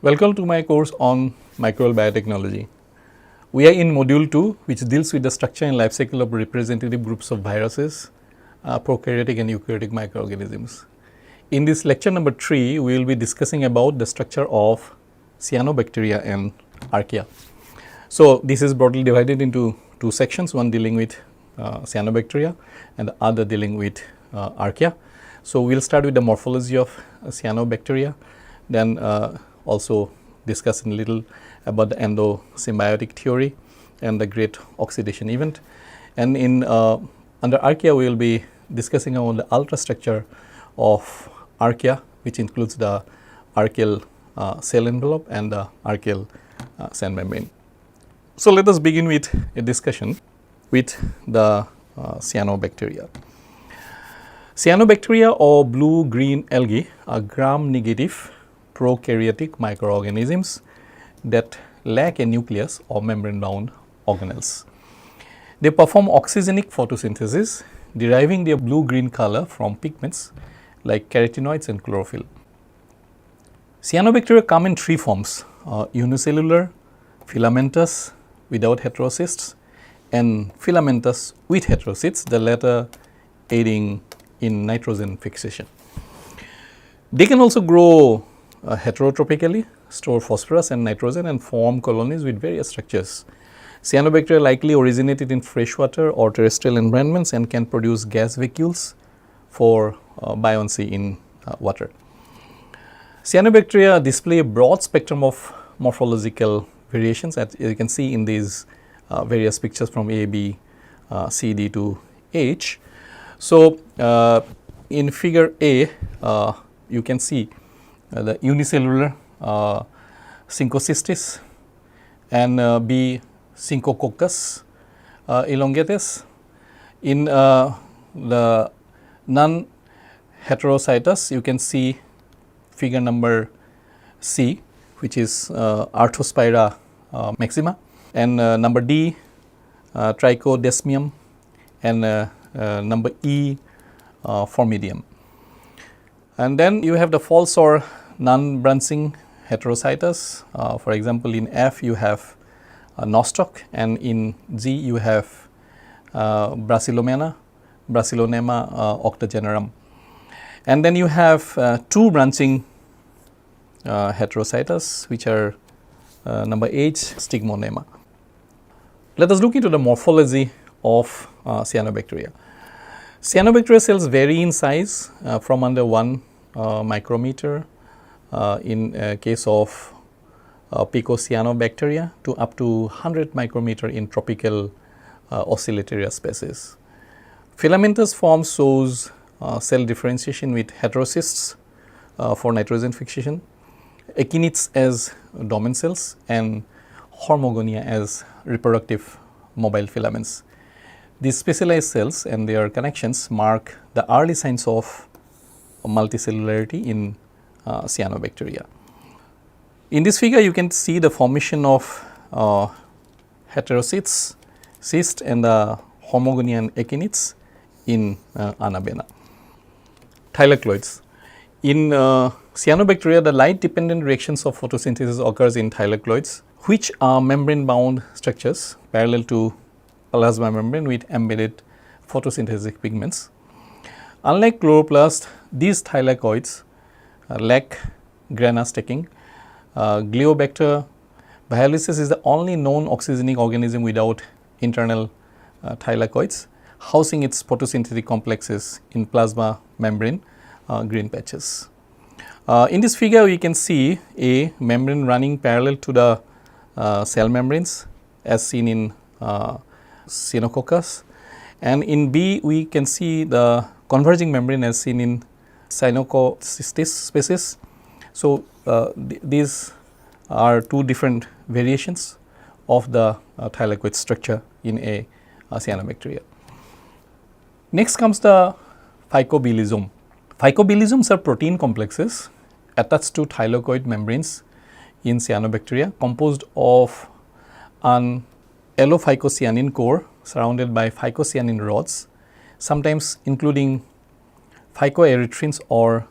Welcome to my course on Microbial Biotechnology. We are in Module 2, which deals with the structure and life cycle of representative groups of viruses, prokaryotic and eukaryotic microorganisms. In this lecture number 3, we will be discussing about the structure of cyanobacteria and archaea. So, this is broadly divided into two sections, one dealing with cyanobacteria and the other dealing with archaea. So, we will start with the morphology of cyanobacteria, then also discuss a little about the endosymbiotic theory and the great oxidation event. And in under archaea, we will be discussing about the ultrastructure of archaea, which includes the archaeal cell envelope and the archaeal cell membrane. So, let us begin with a discussion with the cyanobacteria. Cyanobacteria or blue-green algae are gram-negative prokaryotic microorganisms that lack a nucleus or membrane-bound organelles. They perform oxygenic photosynthesis, deriving their blue-green color from pigments like carotenoids and chlorophyll. Cyanobacteria come in three forms: unicellular, filamentous without heterocysts, and filamentous with heterocysts, the latter aiding in nitrogen fixation. They can also grow heterotropically, store phosphorus and nitrogen and form colonies with various structures. Cyanobacteria likely originated in freshwater or terrestrial environments and can produce gas vacuoles for buoyancy in water. Cyanobacteria display a broad spectrum of morphological variations, as you can see in these various pictures from A, B, C, D to H. So, in figure A, you can see the unicellular Syncocystis and B Syncococcus elongatus. In the non-heterocytous, you can see figure number C, which is Arthospira maxima, and number D Trichodesmium, and number E Formidium. And then you have the false or non-branching heterocytous. For example, in F you have nostoc, and in G you have Bracillonema octogenerum. And then you have two branching heterocytous, which are number H Stigmonema. Let us look into the morphology of cyanobacteria. Cyanobacteria cells vary in size from under 1 micrometer in case of Picocyanobacteria to up to 100 micrometer in tropical Oscillatoria species. Filamentous form shows cell differentiation with heterocysts for nitrogen fixation, echinates as dormant cells, and hormogonia as reproductive mobile filaments. These specialized cells and their connections mark the early signs of multicellularity in cyanobacteria. In this figure, you can see the formation of heterocysts, cysts, and the hormogonia and echinates in Anabena. Thylakoids. In cyanobacteria, the light-dependent reactions of photosynthesis occurs in thylakoids, which are membrane-bound structures parallel to plasma membrane with embedded photosynthetic pigments. Unlike chloroplast, these thylakoids lack grana stacking. Glioblastoma bialysis is the only known oxygenic organism without internal thylakoids, housing its photosynthetic complexes in plasma membrane green patches. In this figure, we can see a membrane running parallel to the cell membranes as seen in Cyanococcus, and in B we can see the converging membrane as seen in Cyanocystis species. So, these are two different variations of the thylakoid structure in a cyanobacteria. Next comes the phycobilisome. Phycobilisomes are protein complexes attached to thylakoid membranes in cyanobacteria, composed of an allophycocyanin core surrounded by phycocyanin rods, sometimes including phycoerythrins or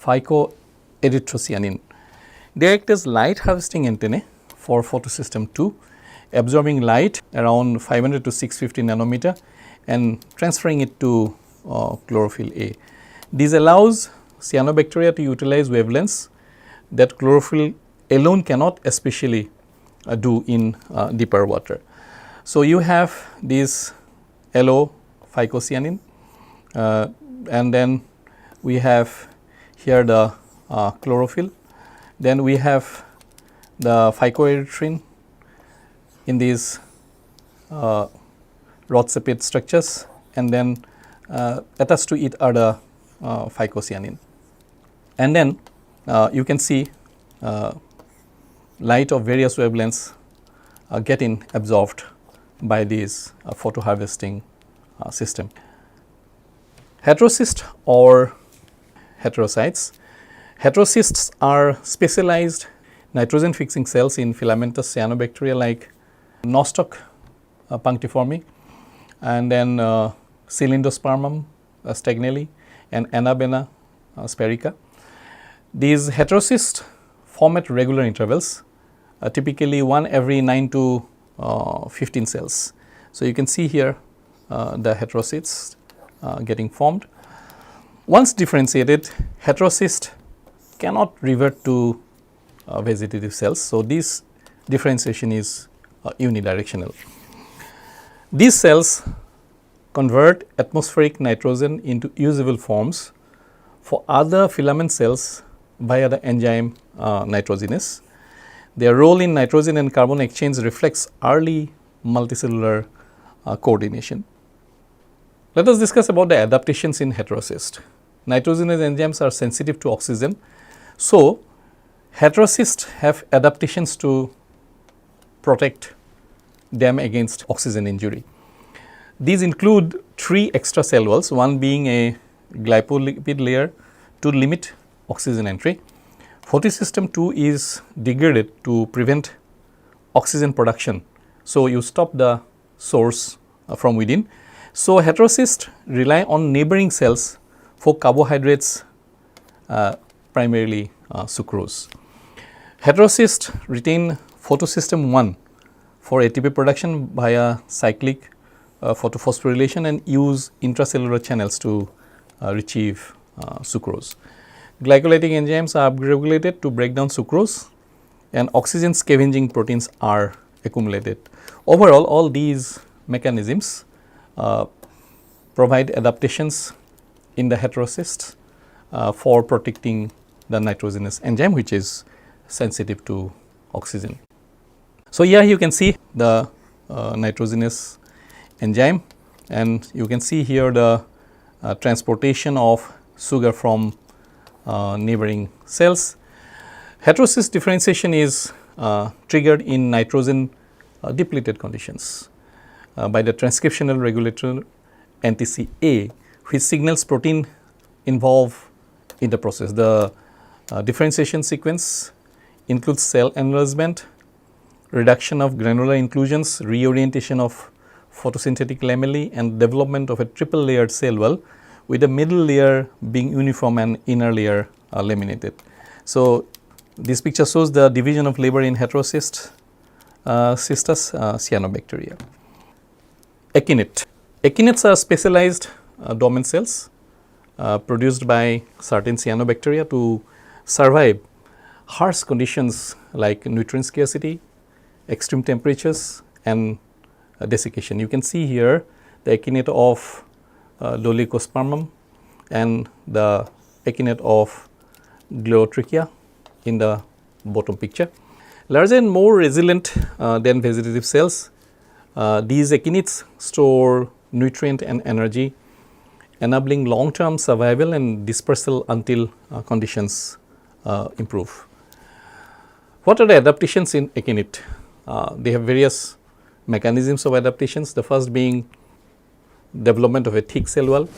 phycoerythrocyanin. They act as light harvesting antennae for photosystem 2, absorbing light around 500 to 650 nanometer and transferring it to chlorophyll A. This allows cyanobacteria to utilize wavelengths that chlorophyll alone cannot, especially do in deeper water. So, you have this yellow phycocyanin, and then we have here the chlorophyll, then we have the phycoerythrin in these rod sepate structures, and then attached to it are the phycocyanin. And then you can see light of various wavelengths getting absorbed by this photo harvesting system. Heterocyst or heterocytes. Heterocysts are specialized nitrogen fixing cells in filamentous cyanobacteria like Nostoc punctiforme, and then Cylindospermum stagnelli and Anabena sperica. These heterocysts form at regular intervals, typically one every 9 to 15 cells. So, you can see here the heterocysts getting formed. Once differentiated, heterocyst cannot revert to vegetative cells. So, this differentiation is unidirectional. These cells convert atmospheric nitrogen into usable forms for other filament cells via the enzyme nitrogenase. Their role in nitrogen and carbon exchange reflects early multicellular coordination. Let us discuss about the adaptations in heterocyst. Nitrogenase enzymes are sensitive to oxygen. So, heterocysts have adaptations to protect them against oxygen injury. These include 3 extra cell walls, one being a glycolipid layer to limit oxygen entry. Photosystem 2 is degraded to prevent oxygen production. So, you stop the source from within. So, heterocysts rely on neighboring cells for carbohydrates, primarily sucrose. Heterocysts retain photosystem 1 for ATP production via cyclic photophosphorylation and use intracellular channels to retrieve sucrose. Glycolytic enzymes are upregulated to break down sucrose, and oxygen scavenging proteins are accumulated. Overall, all these mechanisms provide adaptations in the heterocysts for protecting the nitrogenase enzyme, which is sensitive to oxygen. So, here you can see the nitrogenase enzyme, and you can see here the transportation of sugar from neighboring cells. Heterocyst differentiation is triggered in nitrogen depleted conditions by the transcriptional regulator NTCA, which signals protein involved in the process. The differentiation sequence includes cell enlargement, reduction of granular inclusions, reorientation of photosynthetic lamellae, and development of a triple layered cell wall with the middle layer being uniform and inner layer laminated. So, this picture shows the division of labor in heterocyst cystus cyanobacteria. Echinate. Echinates are specialized dormant cells produced by certain cyanobacteria to survive harsh conditions like nutrient scarcity, extreme temperatures, and desiccation. You can see here the echinate of Dolichospermum and the echinate of Gliotrichia in the bottom picture. Larger and more resilient than vegetative cells, these echinates store nutrient and energy, enabling long-term survival and dispersal until conditions improve. What are the adaptations in echinate? They have various mechanisms of adaptations. The first being development of a thick cell wall.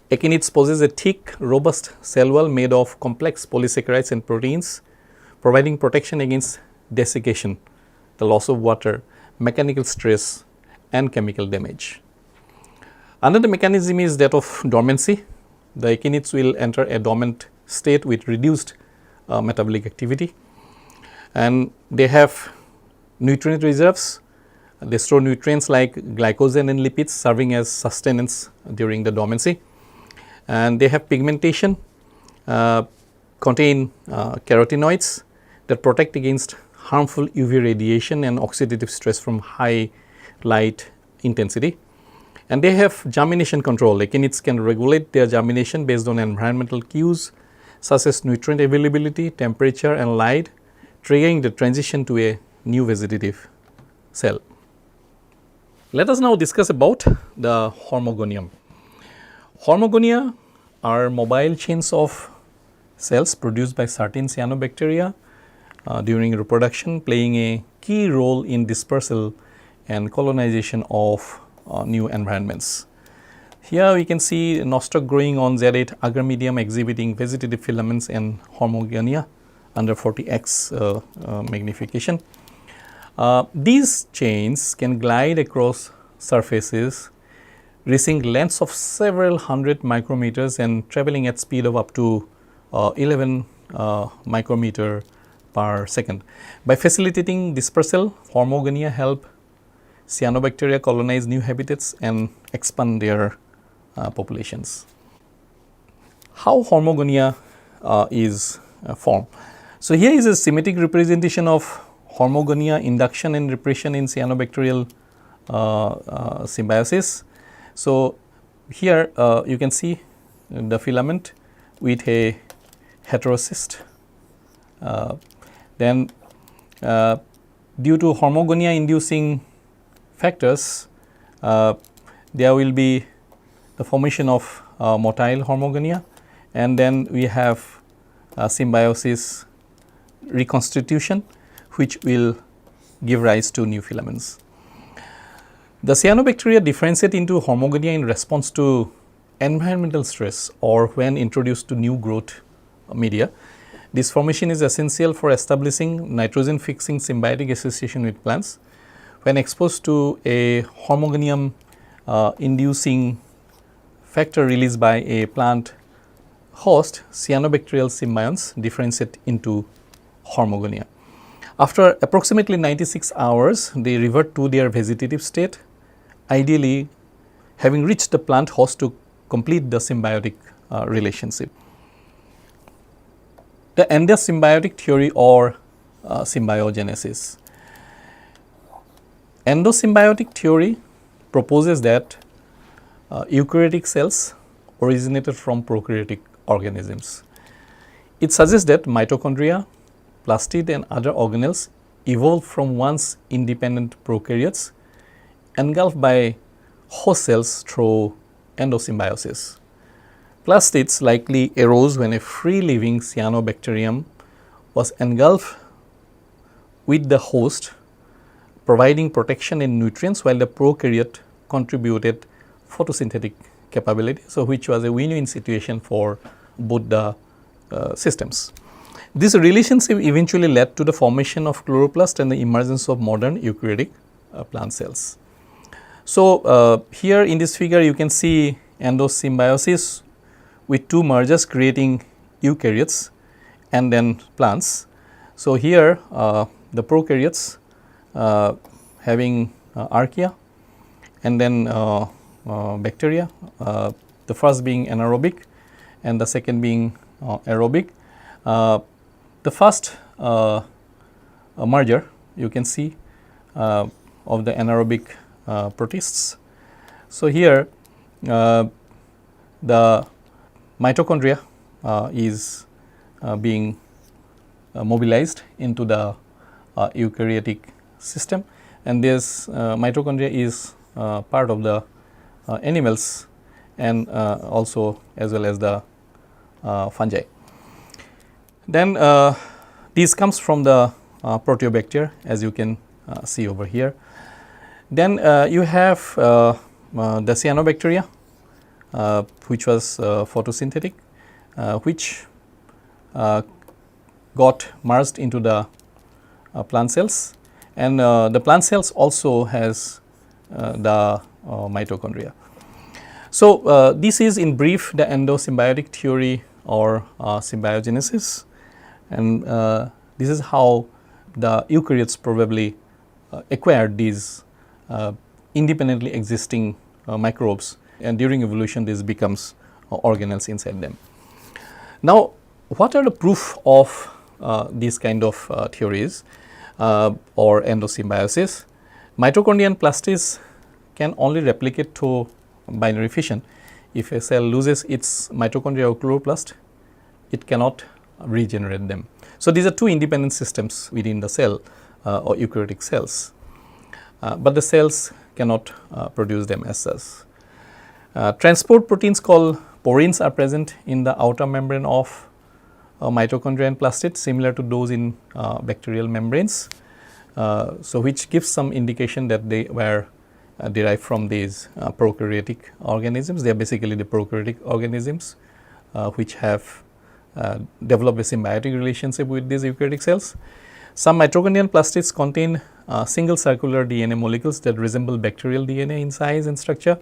Echinates possess a thick, robust cell wall made of complex polysaccharides and proteins, providing protection against desiccation, the loss of water, mechanical stress, and chemical damage. Another mechanism is that of dormancy. The echinates will enter a dormant state with reduced metabolic activity. and they have nutrient reserves. They store nutrients like glycogen and lipids, serving as sustenance during the dormancy, and they have pigmentation, contain carotenoids that protect against harmful UV radiation and oxidative stress from high light intensity. And they have germination control. Actinids can regulate their germination based on environmental cues such as nutrient availability, temperature and light, triggering the transition to a new vegetative cell. Let us now discuss about the hormogonium. Hormogonia are mobile chains of cells produced by certain cyanobacteria during reproduction, playing a key role in dispersal and colonization of new environments. Here we can see nostoc growing on Z8 agar medium exhibiting vegetative filaments and hormogonia under 40x magnification. These chains can glide across surfaces reaching lengths of several hundred micrometers and traveling at speed of up to 11 micrometer per second. By facilitating dispersal, hormogonia help cyanobacteria colonize new habitats and expand their populations. How hormogonia is formed? So, here is a schematic representation of hormogonia induction and repression in cyanobacterial symbiosis. So, here you can see the filament with a heterocyst. Then due to hormogonia inducing factors, there will be the formation of motile hormogonia, and then we have symbiosis reconstitution, which will give rise to new filaments. The cyanobacteria differentiate into hormogonia in response to environmental stress or when introduced to new growth media. This formation is essential for establishing nitrogen fixing symbiotic association with plants. When exposed to a hormogonium inducing factor released by a plant host, cyanobacterial symbionts differentiate into hormogonia. After approximately 96 hours, they revert to their vegetative state, ideally having reached the plant host to complete the symbiotic relationship. The endosymbiotic theory or symbiogenesis. Endosymbiotic theory proposes that eukaryotic cells originated from prokaryotic organisms. It suggests that mitochondria, plastid and other organelles evolved from once independent prokaryotes engulfed by host cells through endosymbiosis. Plastids likely arose when a free-living cyanobacterium was engulfed with the host, providing protection and nutrients, while the prokaryote contributed photosynthetic capability, so which was a win-win situation for both the systems. This relationship eventually led to the formation of chloroplast and the emergence of modern eukaryotic plant cells. So, here in this figure you can see endosymbiosis with two mergers creating eukaryotes and then plants. So, here the prokaryotes having archaea and then bacteria, the first being anaerobic and the second being aerobic. The first merger you can see of the anaerobic protists. So, here the mitochondria is being mobilized into the eukaryotic system, and this mitochondria is part of the animals and also as well as the fungi. Then this comes from the proteobacteria, as you can see over here. Then you have the cyanobacteria, which was photosynthetic, which got merged into the plant cells, and the plant cells also has the mitochondria. So, this is in brief the endosymbiotic theory or symbiogenesis, and this is how the eukaryotes probably acquired these independently existing microbes, and during evolution this becomes organelles inside them. Now, what are the proof of these kind of theories or endosymbiosis? Mitochondria and plastids can only replicate through binary fission. If a cell loses its mitochondria or chloroplast, it cannot regenerate them. So, these are two independent systems within the cell or eukaryotic cells, but the cells cannot produce them as such. Transport proteins called porins are present in the outer membrane of mitochondria and plastids, similar to those in bacterial membranes. So, which gives some indication that they were derived from these prokaryotic organisms. They are basically the prokaryotic organisms which have developed a symbiotic relationship with these eukaryotic cells. Some mitochondrial plastids contain single circular DNA molecules that resemble bacterial DNA in size and structure.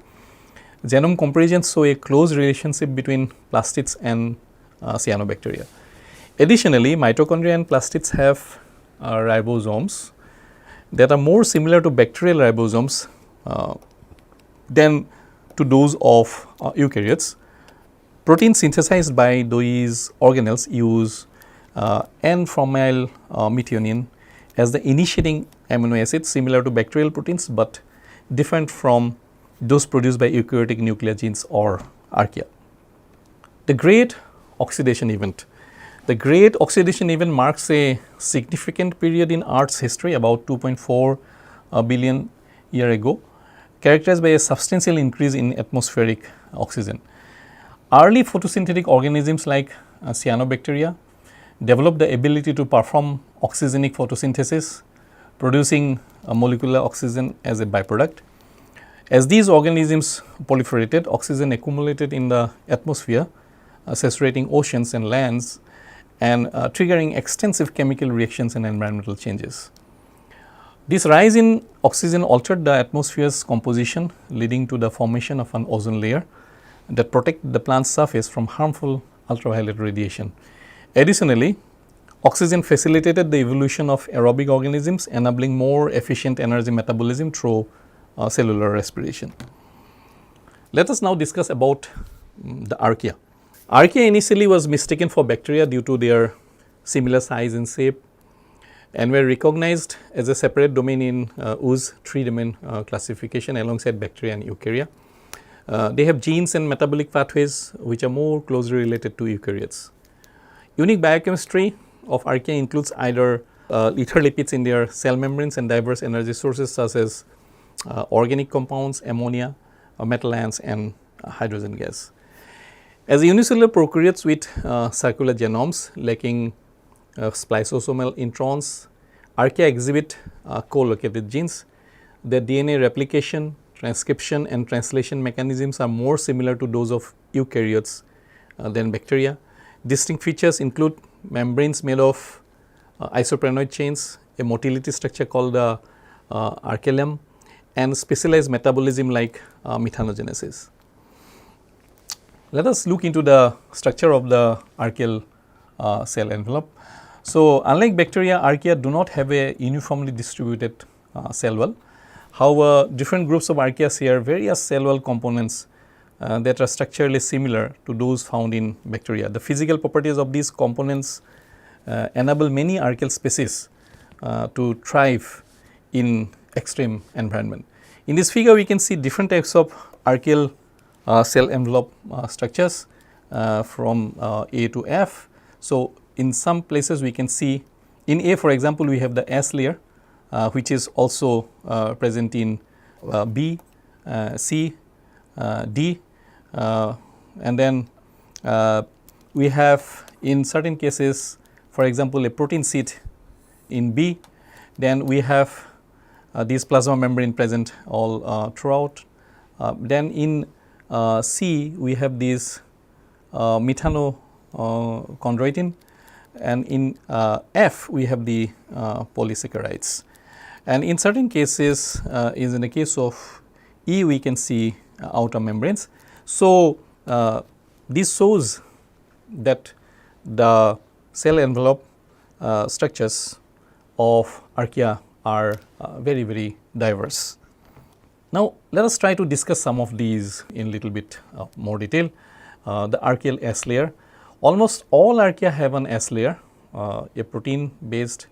Genome comparisons show a close relationship between plastids and cyanobacteria. Additionally, mitochondria and plastids have ribosomes that are more similar to bacterial ribosomes than to those of eukaryotes. Proteins synthesized by these organelles use N-formyl methionine as the initiating amino acid, similar to bacterial proteins, but different from those produced by eukaryotic nuclear genes or archaea. The great oxidation event. The great oxidation event marks a significant period in Earth's history, about 2.4 billion years ago, characterized by a substantial increase in atmospheric oxygen. Early photosynthetic organisms like cyanobacteria developed the ability to perform oxygenic photosynthesis, producing molecular oxygen as a byproduct. As these organisms proliferated, oxygen accumulated in the atmosphere, saturating oceans and lands, and triggering extensive chemical reactions and environmental changes. This rise in oxygen altered the atmosphere's composition, leading to the formation of an ozone layer that protected the plant's surface from harmful ultraviolet radiation. Additionally, oxygen facilitated the evolution of aerobic organisms, enabling more efficient energy metabolism through cellular respiration. Let us now discuss about the archaea. Archaea initially was mistaken for bacteria due to their similar size and shape, and were recognized as a separate domain in WHO's 3-domain classification alongside bacteria and eukarya. They have genes and metabolic pathways which are more closely related to eukaryotes. Unique biochemistry of archaea includes either ether lipids in their cell membranes and diverse energy sources such as organic compounds, ammonia, metal ions, and hydrogen gas. As unicellular prokaryotes with circular genomes lacking spliceosomal introns, archaea exhibit co-located genes. Their DNA replication, transcription, and translation mechanisms are more similar to those of eukaryotes than bacteria. Distinct features include membranes made of isoprenoid chains, a motility structure called the archaeolum, and specialized metabolism like methanogenesis. Let us look into the structure of the archaeal cell envelope. So, unlike bacteria, archaea do not have a uniformly distributed cell wall. However, different groups of archaea share various cell wall components that are structurally similar to those found in bacteria. The physical properties of these components enable many archaeal species to thrive in extreme environment. In this figure, we can see different types of archaeal cell envelope structures from A to F. So, in some places we can see in A, for example, we have the S layer which is also present in B, C, D, and then we have in certain cases, for example, a protein sheet in B. Then we have this plasma membrane present all throughout. Then in C we have this methanochondroitin, and in F we have the polysaccharides. And in certain cases, is in the case of E, we can see outer membranes. So, this shows that the cell envelope structures of archaea are very, very diverse. Now, let us try to discuss some of these in little bit more detail. The archaeal S layer. Almost all archaea have an S layer, a protein based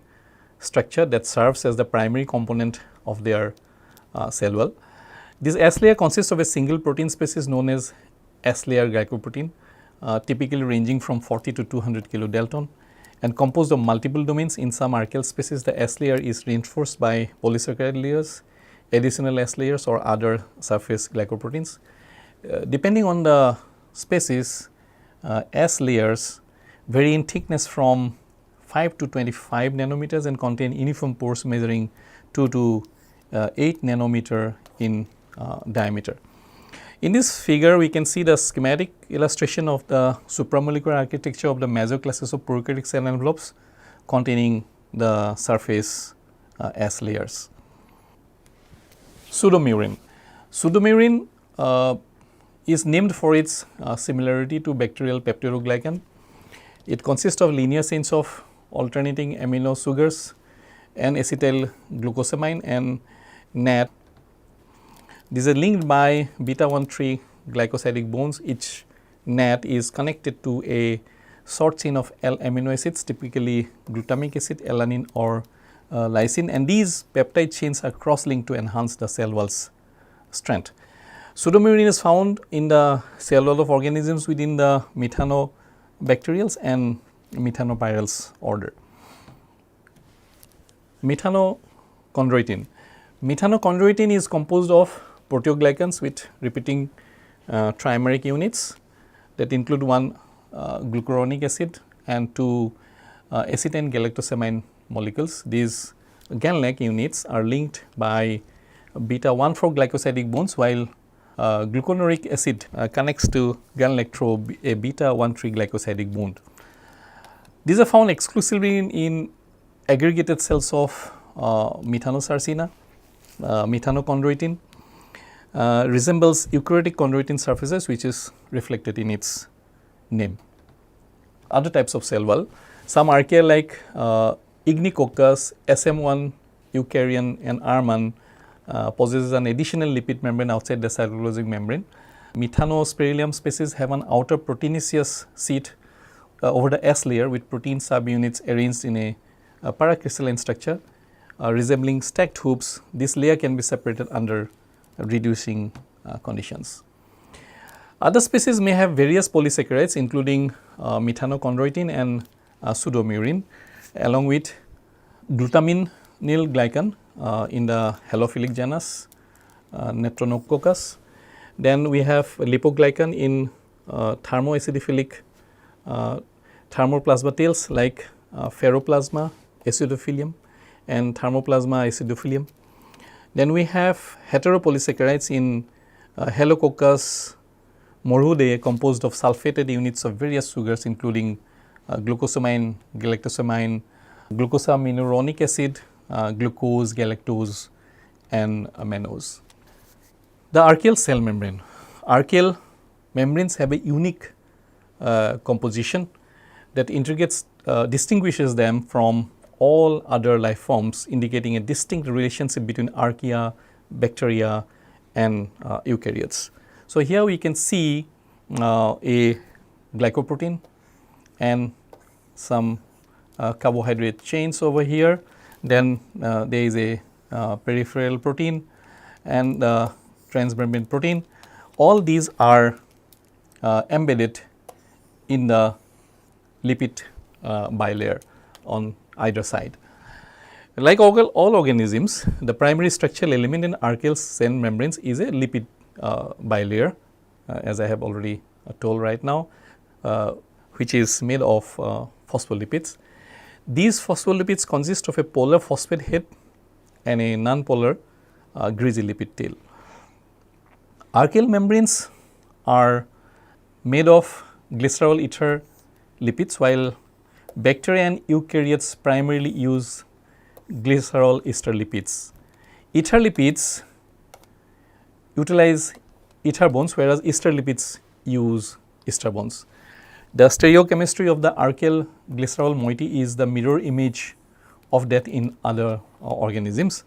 structure that serves as the primary component of their cell wall. This S layer consists of a single protein species known as S layer glycoprotein, typically ranging from 40 to 200 kilodalton and composed of multiple domains. In some archaeal species, the S layer is reinforced by polysaccharide layers, additional S layers or other surface glycoproteins. Depending on the species, S layers vary in thickness from 5 to 25 nanometers and contain uniform pores measuring 2 to 8 nanometer in diameter. In this figure, we can see the schematic illustration of the supramolecular architecture of the major classes of prokaryotic cell envelopes containing the surface S layers. Pseudomurine. Pseudomurine is named for its similarity to bacterial peptidoglycan. It consists of linear chains of alternating amino sugars and acetyl glucosamine and NAT. These are linked by beta-1,3 glycosidic bonds. Each NAT is connected to a short chain of L amino acids, typically glutamic acid, alanine or lysine, and these peptide chains are cross-linked to enhance the cell wall's strength. Pseudomurine is found in the cell wall of organisms within the methanobacterials and methanopyrales order. Methanochondroitin. Methanochondroitin is composed of proteoglycans with repeating trimeric units that include one glucuronic acid and two acetine galactosamine molecules. These GalNAc units are linked by beta-1,4 glycosidic bonds, while glucuronic acid connects to GalNAc through a beta-1,3 glycosidic bond. These are found exclusively in aggregated cells of methanosarcina. Methanochondroitin resembles eukaryotic chondroitin surfaces, which is reflected in its name. Other types of cell wall, some archaea like Ignicoccus, SM1 eukaryon and Arman possesses an additional lipid membrane outside the cytoplasmic membrane. Methanospirillum species have an outer proteinaceous sheet over the S layer with protein subunits arranged in a paracrystalline structure resembling stacked hoops. This layer can be separated under reducing conditions. Other species may have various polysaccharides including methanochondroitin and pseudomurine along with glutaminyl glycan in the halophilic genus Netronococcus. Then we have lipoglycan in thermoacidophilic thermoplasma tails like ferroplasma acidophilium and thermoplasma acidophilium. Then we have heteropolysaccharides in Halococcus morhudae composed of sulfated units of various sugars including glucosamine, galactosamine, glucosaminuronic acid, glucose, galactose and mannose. The archaeal cell membrane. Archaeal membranes have a unique composition that distinguishes them from all other life forms, indicating a distinct relationship between archaea, bacteria and eukaryotes. So, here we can see a glycoprotein and some carbohydrate chains over here. Then there is a peripheral protein and transmembrane protein. All these are embedded in the lipid bilayer on either side. Like all organisms, the primary structural element in archaeal cell membranes is a lipid bilayer, as I have already told right now, which is made of phospholipids. These phospholipids consist of a polar phosphate head and a non-polar greasy lipid tail. Archaeal membranes are made of glycerol ether lipids, while bacteria and eukaryotes primarily use glycerol ester lipids. Ether lipids utilize ether bonds, whereas ester lipids use ester bonds. The stereochemistry of the archaeal glycerol moiety is the mirror image of death in other organisms.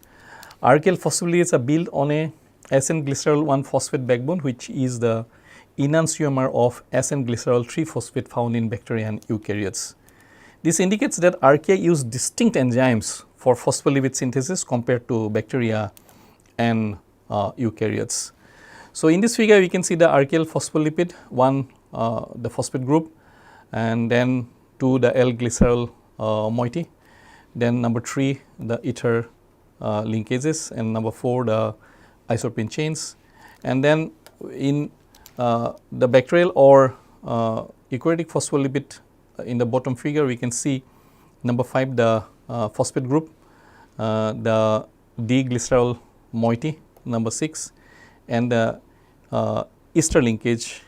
Archaeal phospholipids are built on a SN-glycerol 1-phosphate backbone, which is the enantiomer of SN-glycerol 3-phosphate found in bacteria and eukaryotes. This indicates that archaea use distinct enzymes for phospholipid synthesis compared to bacteria and eukaryotes. So, in this figure we can see the archaeal phospholipid, one the phosphate group, and then 2 the L-glycerol moiety, then number 3 the ether linkages, and number 4 the isoprene chains, and then in the bacterial or eukaryotic phospholipid in the bottom figure we can see number 5 the phosphate group, the D-glycerol moiety number 6, and the ester linkage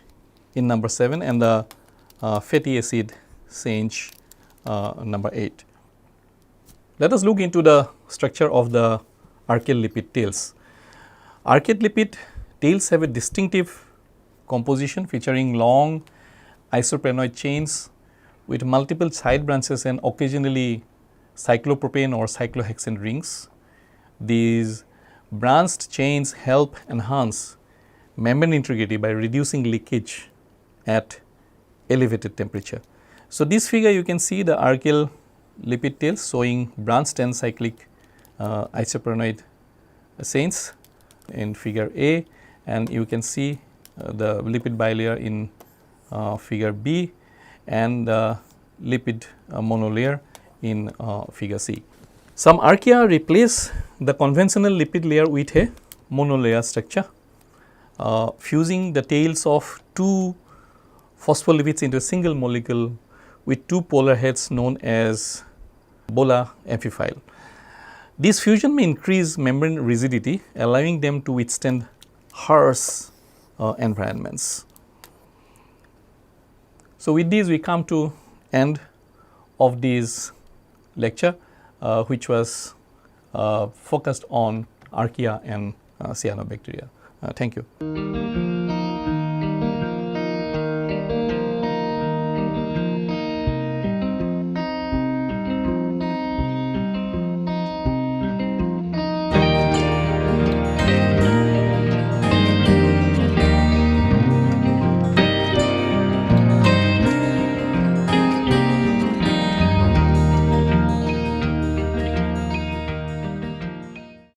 in number 7, and the fatty acid change number 8. Let us look into the structure of the archaeal lipid tails. Archaeal lipid tails have a distinctive composition featuring long isoprenoid chains with multiple side branches and occasionally cyclopropane or cyclohexane rings. These branched chains help enhance membrane integrity by reducing leakage at elevated temperature. So, this figure you can see the archaeal lipid tails showing branched and cyclic isoprenoid chains in figure A, and you can see the lipid bilayer in figure B, and the lipid monolayer in figure C. Some archaea replace the conventional lipid layer with a monolayer structure, fusing the tails of 2 phospholipids into a single molecule with 2 polar heads known as Bora amphiphyll. This fusion may increase membrane rigidity, allowing them to withstand harsh environments. So, with this we come to end of this lecture, which was focused on archaea and cyanobacteria. Thank you.